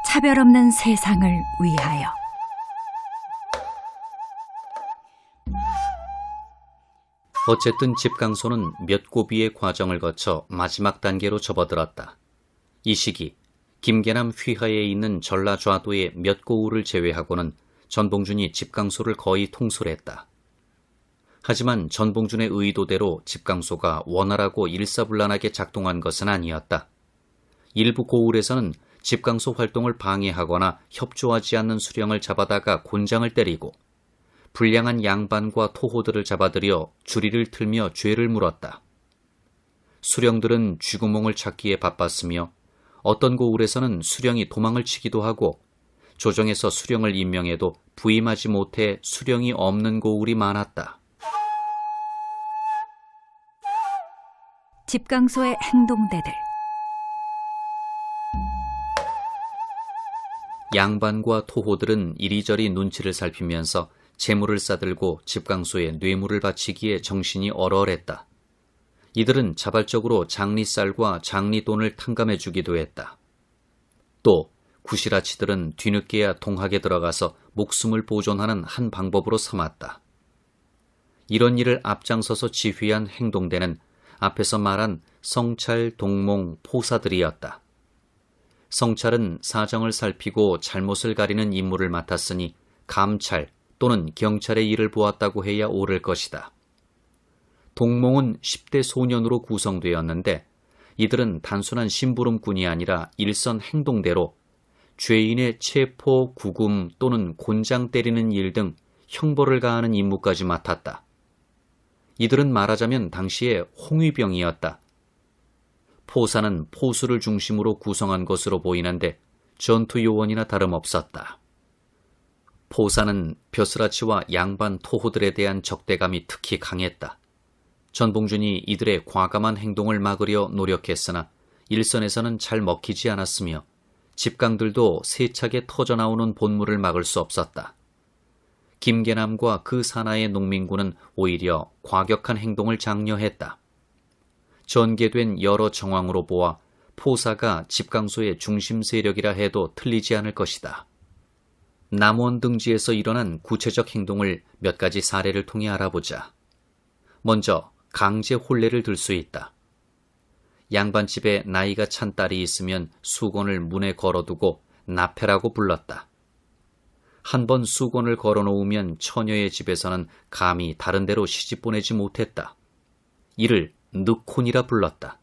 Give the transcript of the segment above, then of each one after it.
차별 없는 세상을 위하여. 어쨌든 집강소는 몇 고비의 과정을 거쳐 마지막 단계로 접어들었다. 이 시기 김계남 휘하에 있는 전라좌도의 몇 고을을 제외하고는 전봉준이 집강소를 거의 통솔했다. 하지만 전봉준의 의도대로 집강소가 원활하고 일사불란하게 작동한 것은 아니었다. 일부 고을에서는 집강소 활동을 방해하거나 협조하지 않는 수령을 잡아다가 곤장을 때리고 불량한 양반과 토호들을 잡아들여 주리를 틀며 죄를 물었다. 수령들은 쥐구멍을 찾기에 바빴으며 어떤 고을에서는 수령이 도망을 치기도 하고 조정에서 수령을 임명해도 부임하지 못해 수령이 없는 고을이 많았다. 집강소의 행동대들. 양반과 토호들은 이리저리 눈치를 살피면서 재물을 싸들고 집강소에 뇌물을 바치기에 정신이 얼얼했다. 이들은 자발적으로 장리쌀과 장리돈을 탕감해주기도 했다. 또 구시라치들은 뒤늦게야 동학에 들어가서 목숨을 보존하는 한 방법으로 삼았다. 이런 일을 앞장서서 지휘한 행동대는 앞에서 말한 성찰, 동몽, 포사들이었다. 성찰은 사정을 살피고 잘못을 가리는 임무를 맡았으니 감찰 또는 경찰의 일을 보았다고 해야 옳을 것이다. 동몽은 10대 소년으로 구성되었는데 이들은 단순한 심부름꾼이 아니라 일선 행동대로 죄인의 체포, 구금 또는 곤장 때리는 일 등 형벌을 가하는 임무까지 맡았다. 이들은 말하자면 당시의 홍위병이었다. 포사는 포수를 중심으로 구성한 것으로 보이는데 전투 요원이나 다름없었다. 포사는 벼슬아치와 양반 토호들에 대한 적대감이 특히 강했다. 전봉준이 이들의 과감한 행동을 막으려 노력했으나 일선에서는 잘 먹히지 않았으며 집강들도 세차게 터져나오는 본물을 막을 수 없었다. 김계남과 그 산하의 농민군은 오히려 과격한 행동을 장려했다. 전개된 여러 정황으로 보아 포사가 집강소의 중심 세력이라 해도 틀리지 않을 것이다. 남원 등지에서 일어난 구체적 행동을 몇 가지 사례를 통해 알아보자. 먼저 강제 혼례를 들 수 있다. 양반집에 나이가 찬 딸이 있으면 수건을 문에 걸어두고 나패라고 불렀다. 한번 수건을 걸어놓으면 처녀의 집에서는 감히 다른 데로 시집 보내지 못했다. 이를 늑혼이라 불렀다.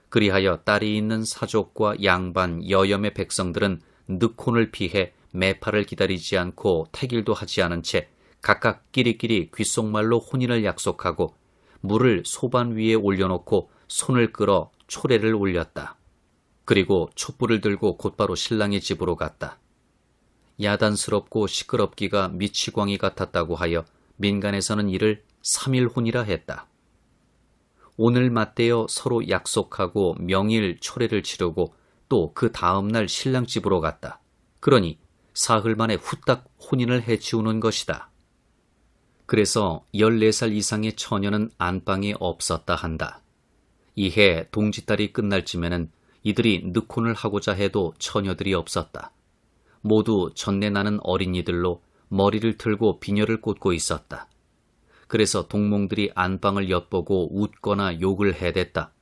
그리하여 딸이 있는 사족과 양반, 여염의 백성들은 늑혼을 피해 매파를 기다리지 않고 택일도 하지 않은 채 각각 끼리끼리 귓속말로 혼인을 약속하고 물을 소반 위에 올려놓고 손을 끌어 초래를 올렸다. 그리고 촛불을 들고 곧바로 신랑의 집으로 갔다. 야단스럽고 시끄럽기가 미치광이 같았다고 하여 민간에서는 이를 3일혼이라 했다. 오늘 맞대어 서로 약속하고 명일 초래를 치르고 또 그 다음날 신랑 집으로 갔다. 그러니 사흘 만에 후딱 혼인을 해치우는 것이다. 그래서 14살 이상의 처녀는 안방에 없었다 한다. 이해 동짓달이 끝날 쯤에는 이들이 늑혼을 하고자 해도 처녀들이 없었다. 모두 전내 나는 어린이들로 머리를 틀고 비녀를 꽂고 있었다. 그래서 동몽들이 안방을 엿보고 웃거나 욕을 해댔다.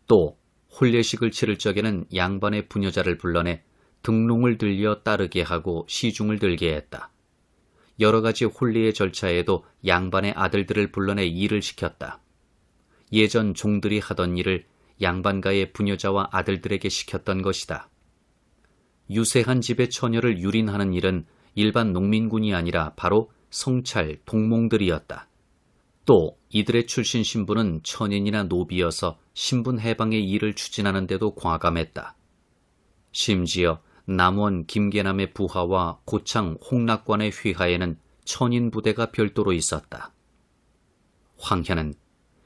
또 혼례식을 치를 적에는 양반의 부녀자를 불러내 등롱을 들려 따르게 하고 시중을 들게 했다. 여러 가지 혼례의 절차에도 양반의 아들들을 불러내 일을 시켰다. 예전 종들이 하던 일을 양반가의 부녀자와 아들들에게 시켰던 것이다. 유세한 집의 처녀를 유린하는 일은 일반 농민군이 아니라 바로 성찰, 동몽들이었다. 또 이들의 출신 신부는 천인이나 노비여서 신분 해방의 일을 추진하는 데도 과감했다. 심지어 남원 김계남의 부하와 고창 홍락관의 휘하에는 천인 부대가 별도로 있었다. 황현은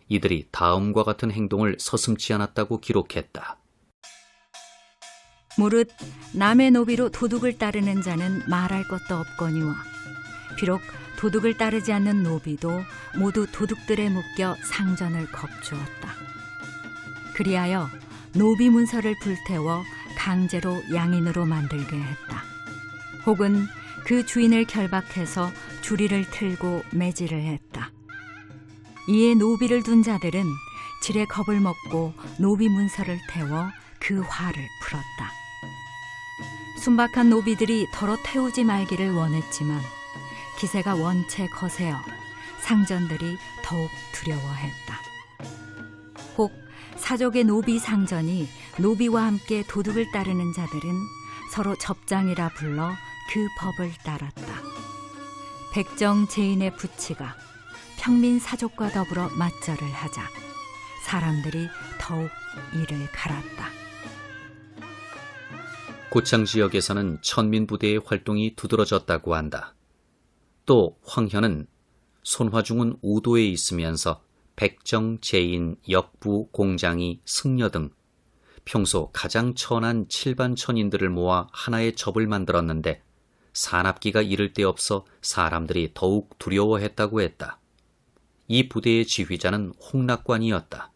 이들이 다음과 같은 행동을 서슴지 않았다고 기록했다. 무릇 남의 노비로 도둑을 따르는 자는 말할 것도 없거니와 비록 도둑을 따르지 않는 노비도 모두 도둑들에 묶여 상전을 겁주었다. 그리하여 노비 문서를 불태워 강제로 양인으로 만들게 했다. 혹은 그 주인을 결박해서 주리를 틀고 매질을 했다. 이에 노비를 둔 자들은 질에 겁을 먹고 노비 문서를 태워 그 화를 풀었다. 순박한 노비들이 더러 태우지 말기를 원했지만 기세가 원체 거세어 상전들이 더욱 두려워했다. 혹 사족의 노비 상전이 노비와 함께 도둑을 따르는 자들은 서로 접장이라 불러 그 법을 따랐다. 백정 제인의 부치가 평민 사족과 더불어 맞절을 하자 사람들이 더욱 이를 갈았다. 고창 지역에서는 천민 부대의 활동이 두드러졌다고 한다. 또 황현은 손화중은 우도에 있으면서 백정, 제인, 역부, 공장이, 승려 등 평소 가장 천한 칠반 천인들을 모아 하나의 접을 만들었는데 산압기가 이를 데 없어 사람들이 더욱 두려워했다고 했다. 이 부대의 지휘자는 홍락관이었다.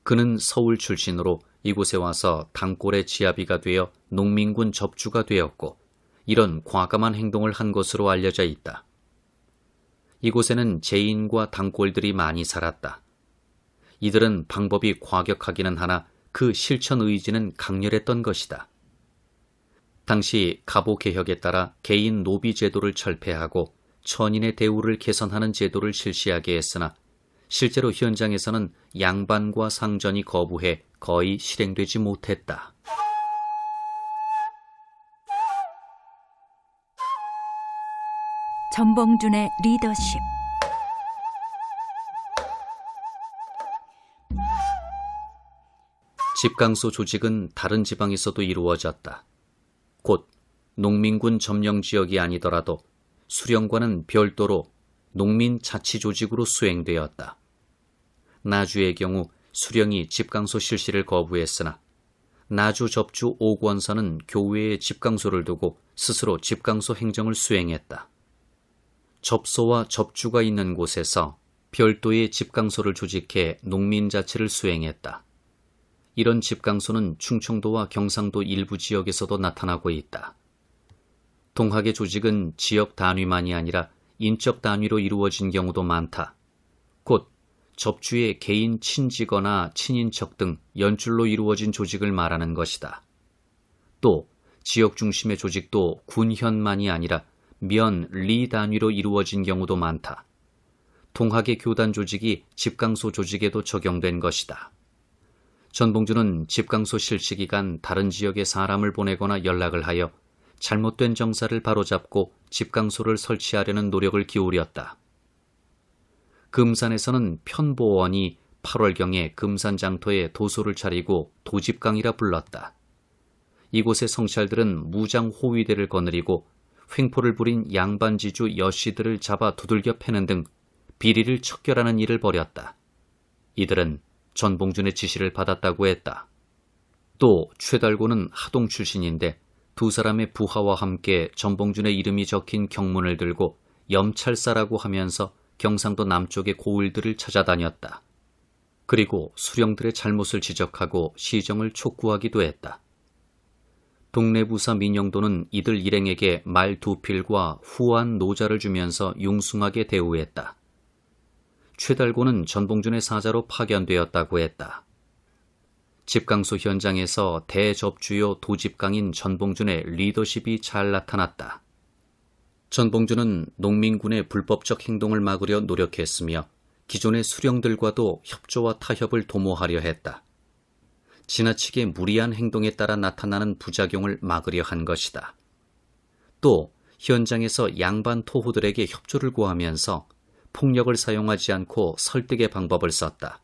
그는 서울 출신으로 이곳에 와서 단골의 지아비가 되어 농민군 접주가 되었고 이런 과감한 행동을 한 것으로 알려져 있다. 이곳에는 제인과 단골들이 많이 살았다. 이들은 방법이 과격하기는 하나 그 실천 의지는 강렬했던 것이다. 당시 갑오개혁에 따라 개인 노비 제도를 철폐하고 천인의 대우를 개선하는 제도를 실시하게 했으나 실제로 현장에서는 양반과 상전이 거부해 거의 실행되지 못했다. 전봉준의 리더십. 집강소 조직은 다른 지방에서도 이루어졌다. 곧 농민군 점령 지역이 아니더라도 수령관은 별도로 농민 자치 조직으로 수행되었다. 나주의 경우 수령이 집강소 실시를 거부했으나 나주 접주 오권선은 교외에 집강소를 두고 스스로 집강소 행정을 수행했다. 접소와 접주가 있는 곳에서 별도의 집강소를 조직해 농민자치를 수행했다. 이런 집강소는 충청도와 경상도 일부 지역에서도 나타나고 있다. 동학의 조직은 지역 단위만이 아니라 인적 단위로 이루어진 경우도 많다. 곧 접주의 개인 친지거나 친인척 등 연줄로 이루어진 조직을 말하는 것이다. 또 지역 중심의 조직도 군현만이 아니라 면, 리 단위로 이루어진 경우도 많다. 동학의 교단 조직이 집강소 조직에도 적용된 것이다. 전봉준은 집강소 실시 기간 다른 지역에 사람을 보내거나 연락을 하여 잘못된 정사를 바로잡고 집강소를 설치하려는 노력을 기울였다. 금산에서는 편보원이 8월경에 금산장터에 도소를 차리고 도집강이라 불렀다. 이곳의 성찰들은 무장 호위대를 거느리고 횡포를 부린 양반지주 여씨들을 잡아 두들겨 패는 등 비리를 척결하는 일을 벌였다. 이들은 전봉준의 지시를 받았다고 했다. 또 최달고는 하동 출신인데 두 사람의 부하와 함께 전봉준의 이름이 적힌 경문을 들고 염찰사라고 하면서 경상도 남쪽의 고을들을 찾아다녔다. 그리고 수령들의 잘못을 지적하고 시정을 촉구하기도 했다. 동네 부사 민영도는 이들 일행에게 말 2필과 후한 노자를 주면서 융숭하게 대우했다. 최달고는 전봉준의 사자로 파견되었다고 했다. 집강소 현장에서 대접주요 도집강인 전봉준의 리더십이 잘 나타났다. 전봉준은 농민군의 불법적 행동을 막으려 노력했으며 기존의 수령들과도 협조와 타협을 도모하려 했다. 지나치게 무리한 행동에 따라 나타나는 부작용을 막으려 한 것이다. 또 현장에서 양반 토호들에게 협조를 구하면서 폭력을 사용하지 않고 설득의 방법을 썼다.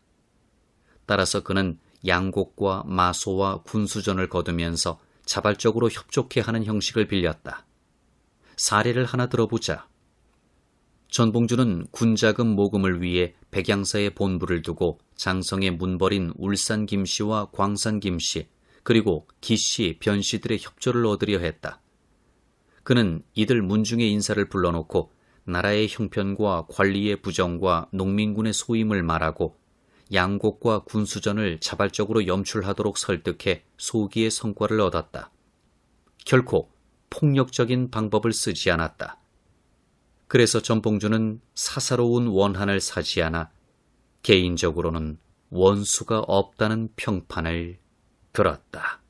따라서 그는 양곡과 마소와 군수전을 거두면서 자발적으로 협족해 하는 형식을 빌렸다. 사례를 하나 들어보자. 전봉준은 군자금 모금을 위해 백양사에 본부를 두고 장성의 문벌인 울산 김씨와 광산 김씨 그리고 기씨, 변씨들의 협조를 얻으려 했다. 그는 이들 문중의 인사를 불러놓고 나라의 형편과 관리의 부정과 농민군의 소임을 말하고 양곡과 군수전을 자발적으로 염출하도록 설득해 소기의 성과를 얻었다. 결코 폭력적인 방법을 쓰지 않았다. 그래서 전봉주는 사사로운 원한을 사지 않아 개인적으로는 원수가 없다는 평판을 들었다.